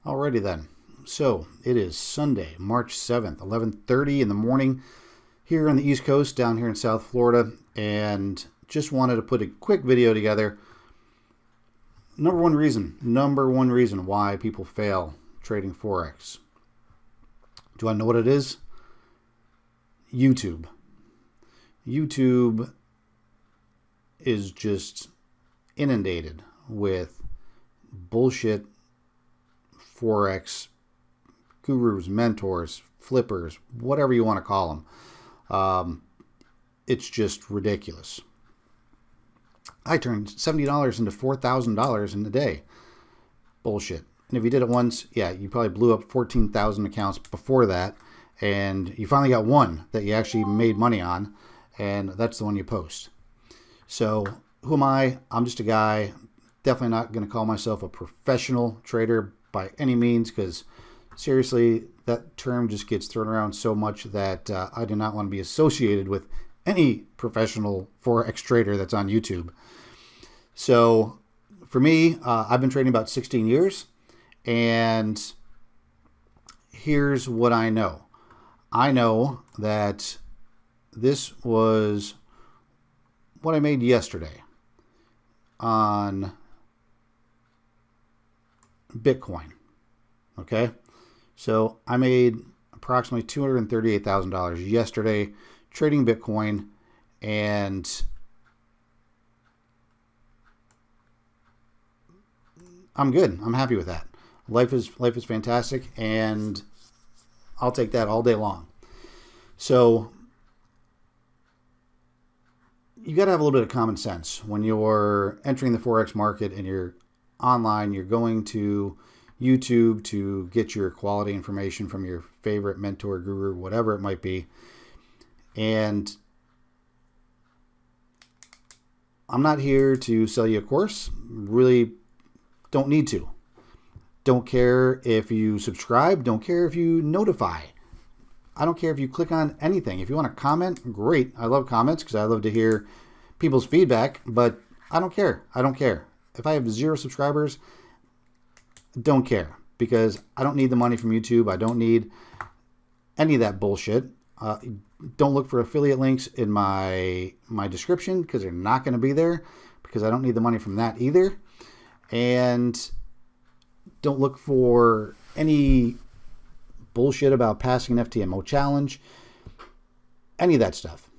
Alrighty then. So it is Sunday, March 7th, 11:30 in the morning here on the East Coast, down here in South Florida, and just wanted to put a quick video together. Number one reason why people fail trading Forex. Do I know what it is? YouTube. YouTube is just inundated with bullshit Forex gurus, mentors, flippers, whatever you want to call them. It's just ridiculous. I turned $70 into $4,000 in a day. Bullshit. And if you did it once, yeah, you probably blew up 14,000 accounts before that, and you finally got one that you actually made money on, and that's the one you post. So who am I? I'm just a guy. Definitely not going to call myself a professional trader by any means, because seriously, that term just gets thrown around so much that I do not want to be associated with any professional Forex trader that's on YouTube. So for me, I've been trading about 16 years, and here's what I know. I know that this was what I made yesterday on Bitcoin. Okay, so I made approximately $238,000 yesterday trading Bitcoin, and I'm good. I'm happy with that. Life is fantastic, and I'll take that all day long. So you got to have a little bit of common sense when you're entering the Forex market and you're online. You're going to YouTube to get your quality information from your favorite mentor, guru, whatever it might be. And I'm not here to sell you a course. Really don't need to. Don't care if you subscribe. Don't care if you notify. I don't care if you click on anything. If you want to comment, great. I love comments because I love to hear people's feedback, but I don't care. I don't care. If I have 0 subscribers, don't care, because I don't need the money from YouTube. I don't need any of that bullshit. Don't look for affiliate links in my description, because they're not going to be there, because I don't need the money from that either. And don't look for any bullshit about passing an FTMO challenge. Any of that stuff.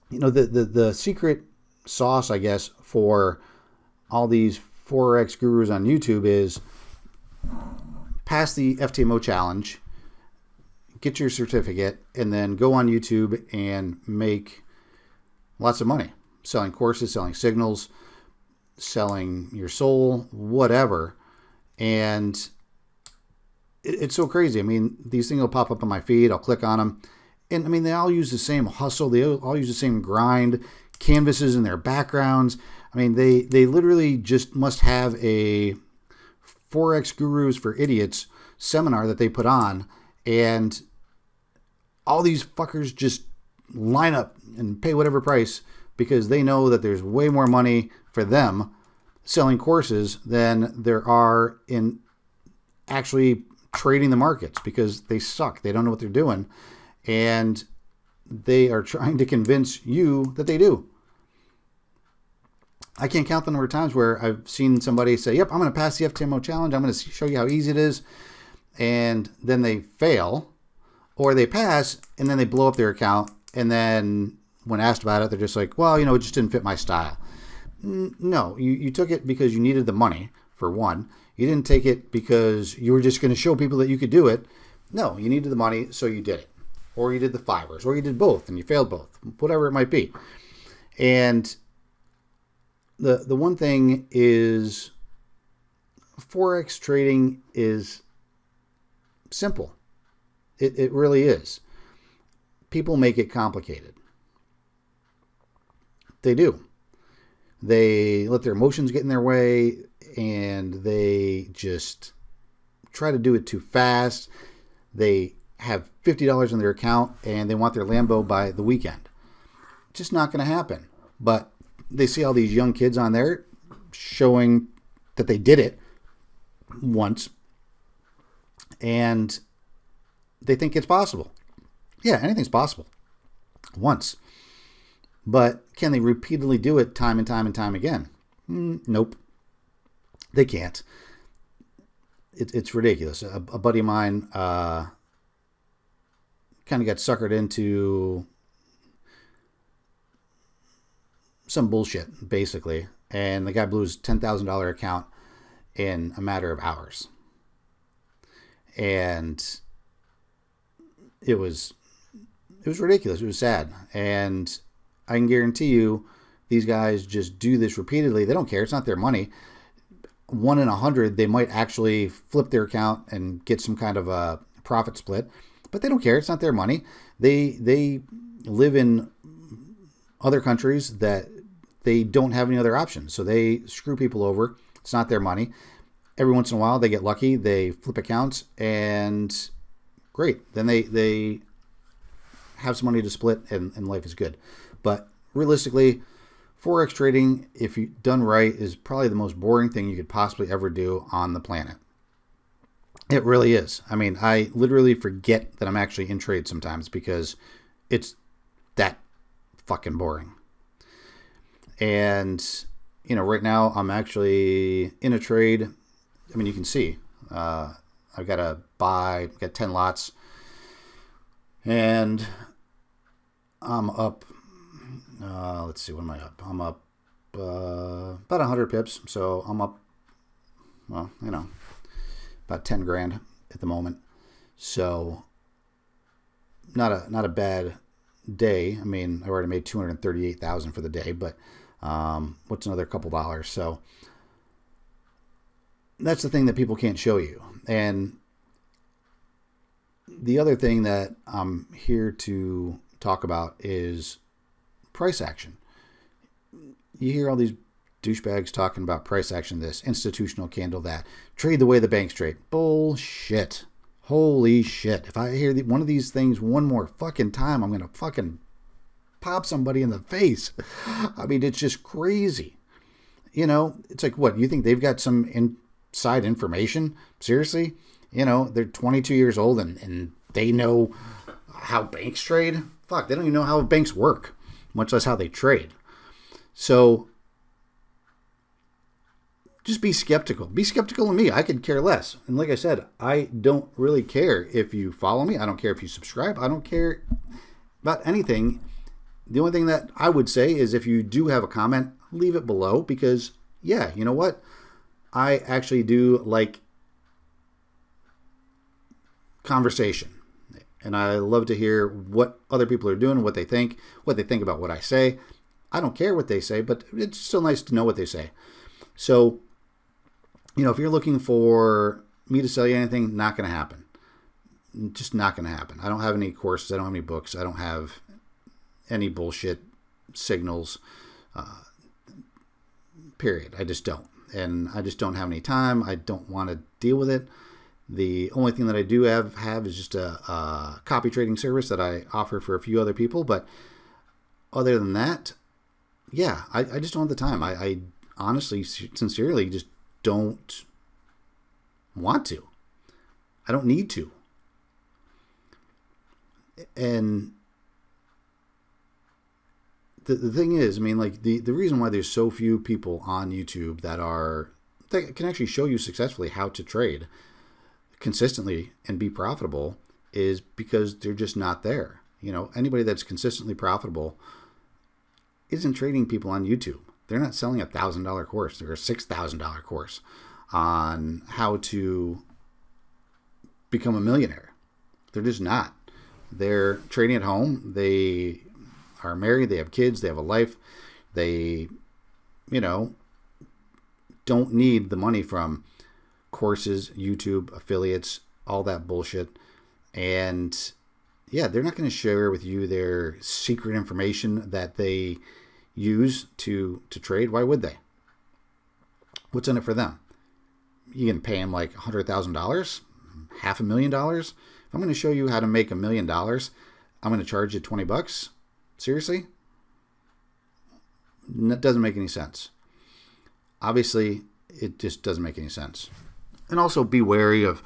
You know, the secret sauce, I guess, for all these Forex gurus on YouTube is pass the FTMO challenge, get your certificate, and then go on YouTube and make lots of money selling courses, selling signals, selling your soul, whatever. And it's so crazy. I mean, these things will pop up on my feed. I'll click on them. And I mean, they all use the same hustle. They all use the same grind, canvases in their backgrounds. I mean, they literally just must have a Forex Gurus for Idiots seminar that they put on, and all these fuckers just line up and pay whatever price, because they know that there's way more money for them selling courses than there are in actually trading the markets, because they suck. They don't know what they're doing, and they are trying to convince you that they do. I can't count the number of times where I've seen somebody say, yep, I'm going to pass the FTMO challenge. I'm going to show you how easy it is. And then they fail, or they pass and then they blow up their account. And then when asked about it, they're just like, well, you know, it just didn't fit my style. No, you took it because you needed the money, for one. You didn't take it because you were just going to show people that you could do it. No, you needed the money, so you did it. Or you did the fivers, or you did both and you failed both, whatever it might be. And the one thing is, Forex trading is simple. It really is. People make it complicated. They do. They let their emotions get in their way, and they just try to do it too fast. They have $50 in their account and they want their Lambo by the weekend. Just not going to happen. But they see all these young kids on there showing that they did it once, and they think it's possible. Yeah, anything's possible once. But can they repeatedly do it time and time and time again? Nope. They can't. It's ridiculous. A buddy of mine kind of got suckered into some bullshit, basically. And the guy blew his $10,000 account in a matter of hours. And it was ridiculous. It was sad. And I can guarantee you these guys just do this repeatedly. They don't care. It's not their money. 1 in 100, they might actually flip their account and get some kind of a profit split, but they don't care. It's not their money. They live in other countries that they don't have any other options. So they screw people over. It's not their money. Every once in a while, they get lucky. They flip accounts, and great. Then they have some money to split, and life is good. But realistically, Forex trading, if you done right, is probably the most boring thing you could possibly ever do on the planet. It really is. I mean, I literally forget that I'm actually in trade sometimes because it's that fucking boring. And, right now I'm actually in a trade. I mean, you can see, I've got to buy, I've got 10 lots, and I'm up. Let's see, what am I up? I'm up about 100 pips. So I'm up, well, about 10 grand at the moment. So not a bad day. I mean, I already made 238,000 for the day, but what's another couple dollars? So that's the thing that people can't show you. And the other thing that I'm here to talk about is price action. You hear all these douchebags talking about price action this, institutional candle that, trade the way the banks trade. Bullshit. Holy shit. If I hear one of these things one more fucking time, I'm going to fucking pop somebody in the face. I mean, it's just crazy. It's like, what, you think they've got some inside information? Seriously? They're 22 years old and they know how banks trade? Fuck, they don't even know how banks work, much less how they trade. So just be skeptical. Be skeptical of me. I could care less. And like I said, I don't really care if you follow me. I don't care if you subscribe. I don't care about anything. The only thing that I would say is if you do have a comment, leave it below because, yeah, you know what? I actually do like conversation. And I love to hear what other people are doing, what they think about what I say. I don't care what they say, but it's still nice to know what they say. So, if you're looking for me to sell you anything, not going to happen. Just not going to happen. I don't have any courses. I don't have any books. I don't have any bullshit signals, period. I just don't. And I just don't have any time. I don't want to deal with it. The only thing that I do have is just a copy trading service that I offer for a few other people. But other than that, yeah, I just don't have the time. I honestly, sincerely just don't want to. I don't need to. And the thing is, I mean, like the reason why there's so few people on YouTube that can actually show you successfully how to trade consistently and be profitable is because they're just not there. Anybody that's consistently profitable isn't trading people on YouTube. They're not selling a $1,000 course or a $6,000 course on how to become a millionaire. They're just not. They're trading at home. They are married. They have kids. They have a life. They, don't need the money from courses, YouTube, affiliates, all that bullshit. And yeah, they're not going to share with you their secret information that they use to trade. Why would they? What's in it for them? You can pay them like $100,000, $500,000. If I'm going to show you how to make $1 million, I'm going to charge you $20. Seriously? That doesn't make any sense. Obviously, it just doesn't make any sense. And also be wary of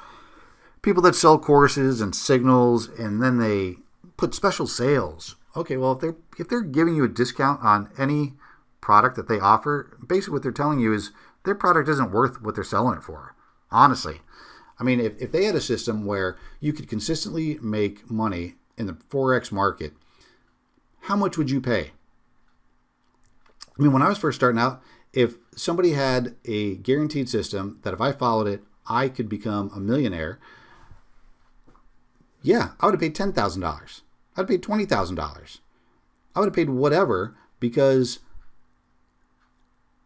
People that sell courses and signals, and then they put special sales. Okay, well, if they're giving you a discount on any product that they offer, basically what they're telling you is their product isn't worth what they're selling it for. Honestly. I mean, if they had a system where you could consistently make money in the Forex market, how much would you pay? I mean, when I was first starting out, if somebody had a guaranteed system that if I followed it, I could become a millionaire, yeah, I would have paid $10,000. I'd have paid $20,000. I would have paid whatever, because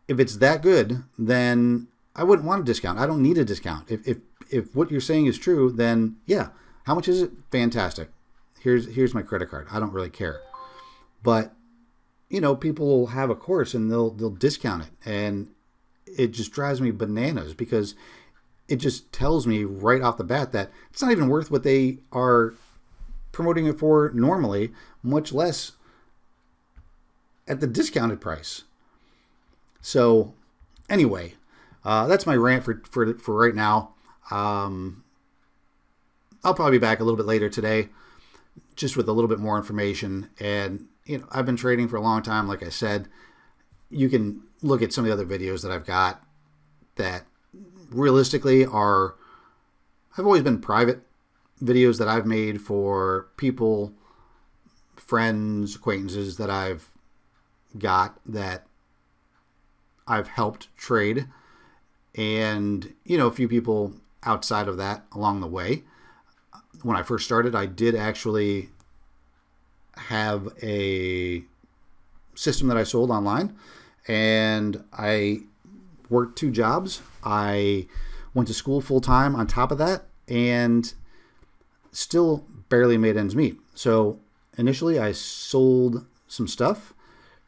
if it's that good, then I wouldn't want a discount. I don't need a discount. If what you're saying is true, then yeah, how much is it? Fantastic. Here's my credit card. I don't really care. But people will have a course and they'll discount it, and it just drives me bananas, because it just tells me right off the bat that it's not even worth what they are promoting it for normally, much less at the discounted price. So anyway, that's my rant for right now. I'll probably be back a little bit later today, just with a little bit more information. And I've been trading for a long time. Like I said, you can look at some of the other videos that I've got that realistically have always been private videos that I've made for people, friends, acquaintances that I've got that I've helped trade, and a few people outside of that along the way. When I first started, I did actually have a system that I sold online, and I worked 2 jobs. I went to school full time on top of that, and still barely made ends meet. So initially I sold some stuff,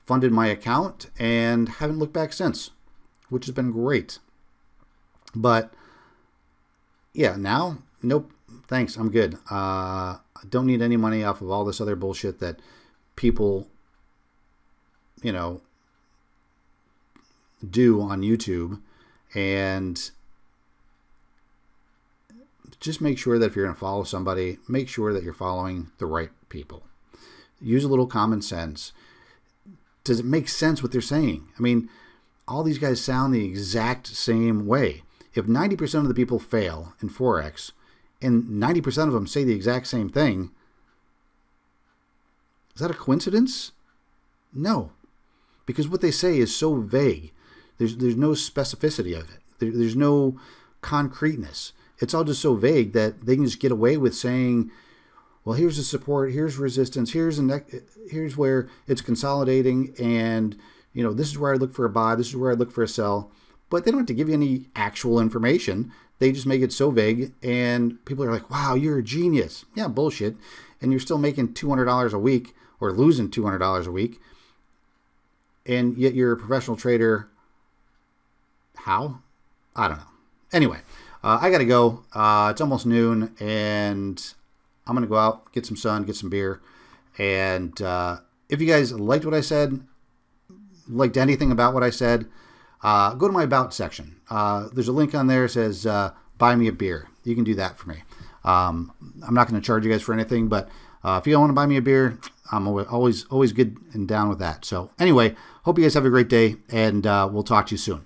funded my account, and haven't looked back since, which has been great. But yeah, now, nope, thanks, I'm good. I don't need any money off of all this other bullshit that people, do on YouTube. And just make sure that if you're going to follow somebody, make sure that you're following the right people. Use a little common sense. Does it make sense what they're saying? I mean, all these guys sound the exact same way. If 90% of the people fail in Forex and 90% of them say the exact same thing, is that a coincidence? No, because what they say is so vague. There's no specificity of it. There's no concreteness. It's all just so vague that they can just get away with saying, well, here's the support, here's resistance, here's where it's consolidating, and this is where I look for a buy, this is where I look for a sell. But they don't have to give you any actual information. They just make it so vague, and people are like, wow, you're a genius. Yeah, bullshit. And you're still making $200 a week, or losing $200 a week, and yet you're a professional trader. How? I don't know. Anyway, I got to go. It's almost noon, and I'm going to go out, get some sun, get some beer. And if you guys liked what I said, liked anything about what I said, go to my About section. There's a link on there that says, buy me a beer. You can do that for me. I'm not going to charge you guys for anything, but if you don't want to buy me a beer, I'm always good and down with that. So anyway, hope you guys have a great day, and we'll talk to you soon.